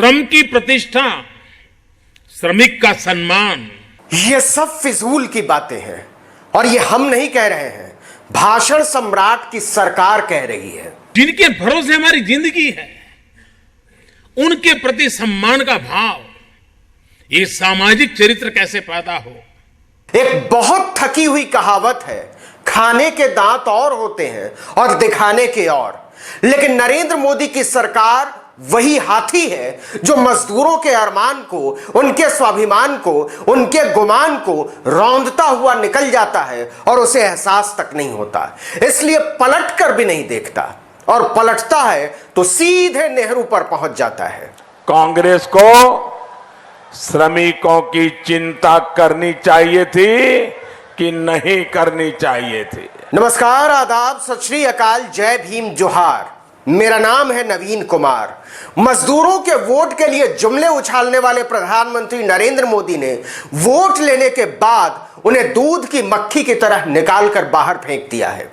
श्रम की प्रतिष्ठा, श्रमिक का सम्मान, ये सब फिजूल की बातें हैं और ये हम नहीं कह रहे हैं, भाषण सम्राट की सरकार कह रही है। जिनके भरोसे हमारी जिंदगी है, उनके प्रति सम्मान का भाव, ये सामाजिक चरित्र कैसे पैदा हो। एक बहुत थकी हुई कहावत है, खाने के दांत और होते हैं और दिखाने के और। लेकिन नरेंद्र मोदी की सरकार वही हाथी है जो मजदूरों के अरमान को, उनके स्वाभिमान को, उनके गुमान को रौंदता हुआ निकल जाता है और उसे एहसास तक नहीं होता, इसलिए पलट कर भी नहीं देखता, और पलटता है तो सीधे नेहरू पर पहुंच जाता है। कांग्रेस को श्रमिकों की चिंता करनी चाहिए थी कि नहीं करनी चाहिए थी। नमस्कार, आदाब, सत श्री अकाल, जय भीम, जोहार। मेरा नाम है नवीन कुमार। मजदूरों के वोट के लिए जुमले उछालने वाले प्रधानमंत्री नरेंद्र मोदी ने वोट लेने के बाद उन्हें दूध की मक्खी की तरह निकालकर बाहर फेंक दिया है।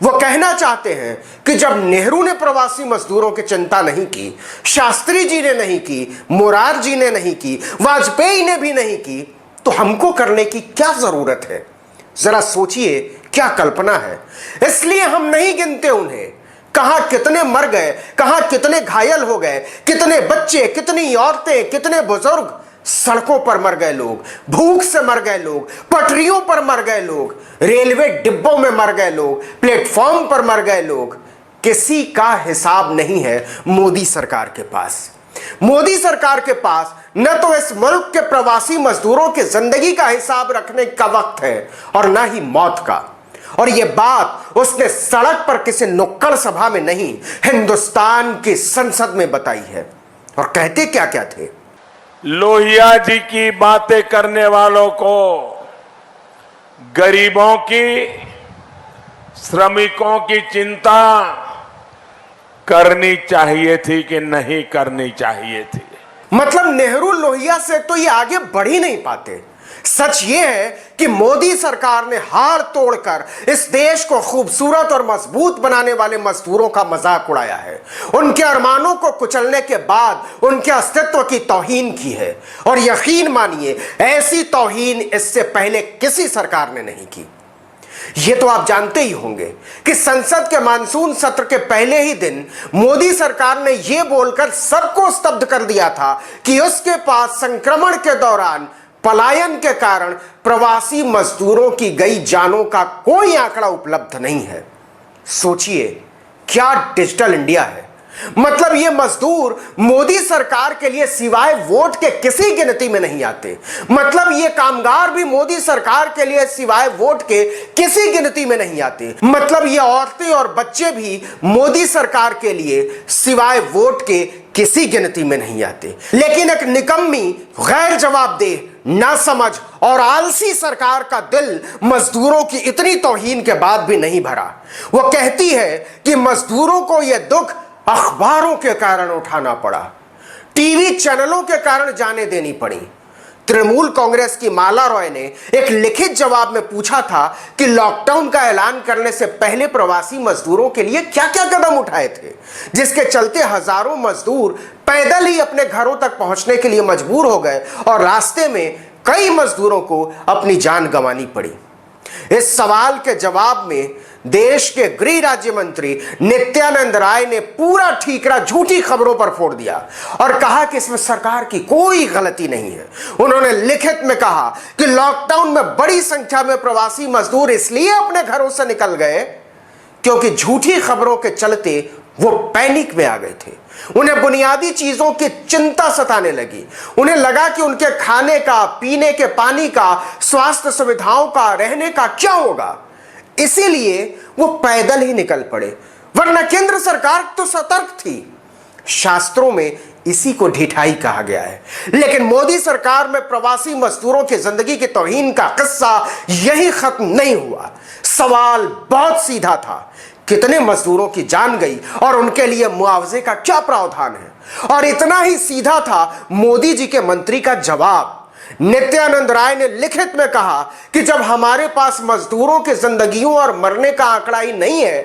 वो कहना चाहते हैं कि जब नेहरू ने प्रवासी मजदूरों की चिंता नहीं की, शास्त्री जी ने नहीं की, मोरारजी ने नहीं की, वाजपेयी ने भी नहीं की, तो हमको करने की क्या जरूरत है। जरा सोचिए, क्या कल्पना है। इसलिए हम नहीं गिनते उन्हें, कहां कितने मर गए, कहां कितने घायल हो गए, कितने बच्चे, कितनी औरतें, कितने बुजुर्ग, सड़कों पर मर गए लोग, भूख से मर गए लोग, पटरियों पर मर गए लोग, रेलवे डिब्बों में मर गए लोग, प्लेटफॉर्म पर मर गए लोग। किसी का हिसाब नहीं है मोदी सरकार के पास। मोदी सरकार के पास न तो इस मुल्क के प्रवासी मजदूरों की जिंदगी का हिसाब रखने का वक्त है और न ही मौत का। और यह बात उसने सड़क पर किसी नुक्कड़ सभा में नहीं, हिंदुस्तान की संसद में बताई है। और कहते क्या क्या थे। लोहिया जी की बातें करने वालों को गरीबों की, श्रमिकों की चिंता करनी चाहिए थी कि नहीं करनी चाहिए थी। मतलब नेहरू लोहिया से तो ये आगे बढ़ ही नहीं पाते। सच ये है कि मोदी सरकार ने हार तोड़कर इस देश को खूबसूरत और मजबूत बनाने वाले मजदूरों का मजाक उड़ाया है। उनके अरमानों को कुचलने के बाद उनके अस्तित्व की तौहीन की है। और यकीन मानिए, ऐसी तौहीन इससे पहले किसी सरकार ने नहीं की। ये तो आप जानते ही होंगे कि संसद के मानसून सत्र के पहले ही दिन मोदी सरकार ने यह बोलकर सबको स्तब्ध कर दिया था कि उसके पास संक्रमण के दौरान पलायन के कारण प्रवासी मजदूरों की गई जानों का कोई आंकड़ा उपलब्ध नहीं है। सोचिए, क्या डिजिटल इंडिया है। मतलब ये मजदूर मोदी सरकार के लिए सिवाय वोट के किसी गिनती में नहीं आते। मतलब ये कामगार भी मोदी सरकार के लिए सिवाय वोट के किसी गिनती में नहीं आते। मतलब ये औरतें और बच्चे भी मोदी सरकार के लिए सिवाय वोट के किसी गिनती में नहीं आते। लेकिन एक निकम्मी, गैर जवाबदेह, नासमझ और आलसी सरकार का दिल मजदूरों की इतनी तौहीन के बाद भी नहीं भरा। वो कहती है कि मजदूरों को यह दुख अखबारों के कारण उठाना पड़ा, टीवी चैनलों के कारण जाने देनी पड़ी। तृणमूल कांग्रेस की माला रॉय ने एक लिखित जवाब में पूछा था कि लॉकडाउन का ऐलान करने से पहले प्रवासी मजदूरों के लिए क्या क्या कदम उठाए थे, जिसके चलते हजारों मजदूर पैदल ही अपने घरों तक पहुंचने के लिए मजबूर हो गए और रास्ते में कई मजदूरों को अपनी जान गंवानी पड़ी। इस सवाल के जवाब में देश के गृह राज्य मंत्री नित्यानंद राय ने पूरा ठीकरा झूठी खबरों पर फोड़ दिया और कहा कि इसमें सरकार की कोई गलती नहीं है। उन्होंने लिखित में कहा कि लॉकडाउन में बड़ी संख्या में प्रवासी मजदूर इसलिए अपने घरों से निकल गए क्योंकि झूठी खबरों के चलते वो पैनिक में आ गए थे। उन्हें बुनियादी चीजों की चिंता सताने लगी। उन्हें लगा कि उनके खाने का, पीने के पानी का, स्वास्थ्य सुविधाओं का, रहने का क्या होगा। इसीलिए वो पैदल ही निकल पड़े, वरना केंद्र सरकार तो सतर्क थी। शास्त्रों में इसी को ढिठाई कहा गया है। लेकिन मोदी सरकार में प्रवासी मजदूरों की जिंदगी की तौहीन का किस्सा यही खत्म नहीं हुआ। सवाल बहुत सीधा था, कितने मजदूरों की जान गई और उनके लिए मुआवजे का क्या प्रावधान है। और इतना ही सीधा था मोदी जी के मंत्री का जवाब। नित्यानंद राय ने लिखित में कहा कि जब हमारे पास मजदूरों की जिंदगियों और मरने का आंकड़ा ही नहीं है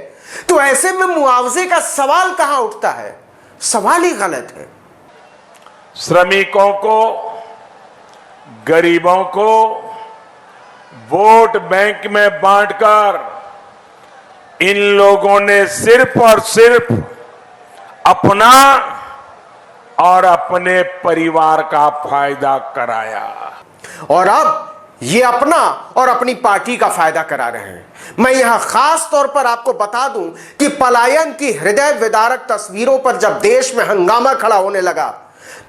तो ऐसे में मुआवजे का सवाल कहां उठता है। सवाल ही गलत है। श्रमिकों को, गरीबों को वोट बैंक में बांटकर इन लोगों ने सिर्फ और सिर्फ अपना और अपने परिवार का फायदा कराया। और अब ये अपना और अपनी पार्टी का फायदा करा रहे हैं। मैं यहां खास तौर पर आपको बता दूं कि पलायन की हृदय विदारक तस्वीरों पर जब देश में हंगामा खड़ा होने लगा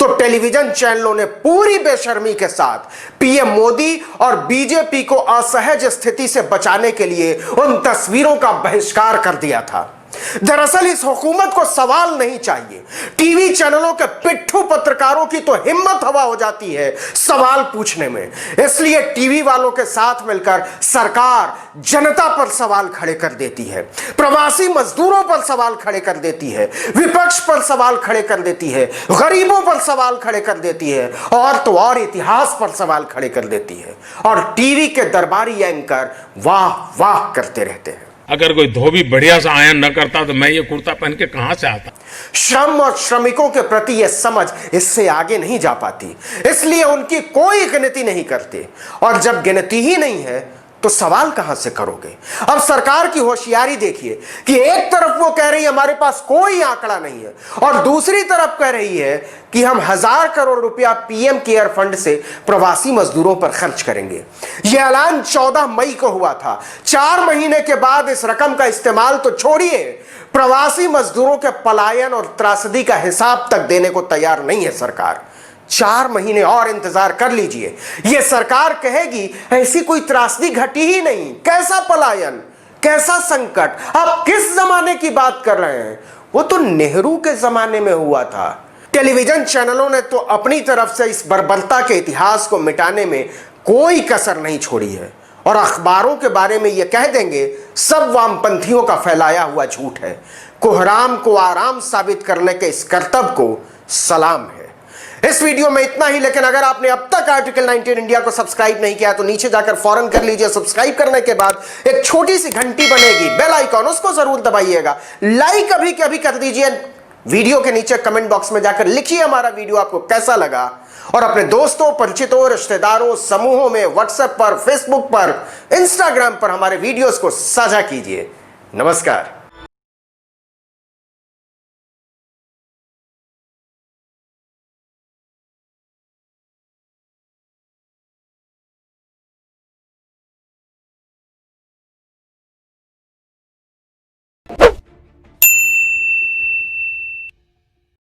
तो टेलीविजन चैनलों ने पूरी बेशर्मी के साथ पीएम मोदी और बीजेपी को असहज स्थिति से बचाने के लिए उन तस्वीरों का बहिष्कार कर दिया था। दरअसल इस हुकूमत को सवाल नहीं चाहिए। टीवी चैनलों के पिट्ठू पत्रकारों की तो हिम्मत हवा हो जाती है सवाल पूछने में, इसलिए टीवी वालों के साथ मिलकर सरकार जनता पर सवाल खड़े कर देती है, प्रवासी मजदूरों पर सवाल खड़े कर देती है, विपक्ष पर सवाल खड़े कर देती है, गरीबों पर सवाल खड़े कर देती है और तो और इतिहास पर सवाल खड़े कर देती है। और टीवी के दरबारी एंकर वाह वाह करते रहते हैं। अगर कोई धोबी बढ़िया सा आयन न करता तो मैं ये कुर्ता पहन के कहां से आता। श्रम और श्रमिकों के प्रति यह समझ इससे आगे नहीं जा पाती, इसलिए उनकी कोई गिनती नहीं करते। और जब गिनती ही नहीं है तो सवाल कहां से करोगे। अब सरकार की होशियारी देखिए कि एक तरफ वो कह रही है हमारे पास कोई आंकड़ा नहीं है और दूसरी तरफ कह रही है कि हम 1000 करोड़ रुपया पीएम केयर फंड से प्रवासी मजदूरों पर खर्च करेंगे। यह ऐलान 14 मई को हुआ था। 4 महीने के बाद इस रकम का इस्तेमाल तो छोड़िए, प्रवासी मजदूरों के पलायन और त्रासदी का हिसाब तक देने को तैयार नहीं है सरकार। 4 महीने और इंतजार कर लीजिए। यह सरकार कहेगी ऐसी कोई त्रासदी घटी ही नहीं, कैसा पलायन, कैसा संकट, आप किस जमाने की बात कर रहे हैं। वो तो नेहरू के जमाने में हुआ था। टेलीविजन चैनलों ने तो अपनी तरफ से इस बर्बरता के इतिहास को मिटाने में कोई कसर नहीं छोड़ी है और अखबारों के बारे में यह कह देंगे सब वामपंथियों का फैलाया हुआ झूठ है। कोहराम को आराम साबित करने के इस कर्तव्य को सलाम है। इस वीडियो में इतना ही, लेकिन अगर आपने अब तक आर्टिकल 19 इंडिया को सब्सक्राइब नहीं किया तो नीचे जाकर फौरन कर लीजिए। सब्सक्राइब करने के बाद एक छोटी सी घंटी बनेगी, बेल आइकॉन, उसको जरूर दबाइएगा। लाइक अभी के अभी कर दीजिए। वीडियो के नीचे कमेंट बॉक्स में जाकर लिखिए हमारा वीडियो आपको कैसा लगा और अपने दोस्तों, परिचितों, रिश्तेदारों, समूहों में, व्हाट्सएप पर, फेसबुक पर, इंस्टाग्राम पर हमारे वीडियोस को साझा कीजिए। नमस्कार।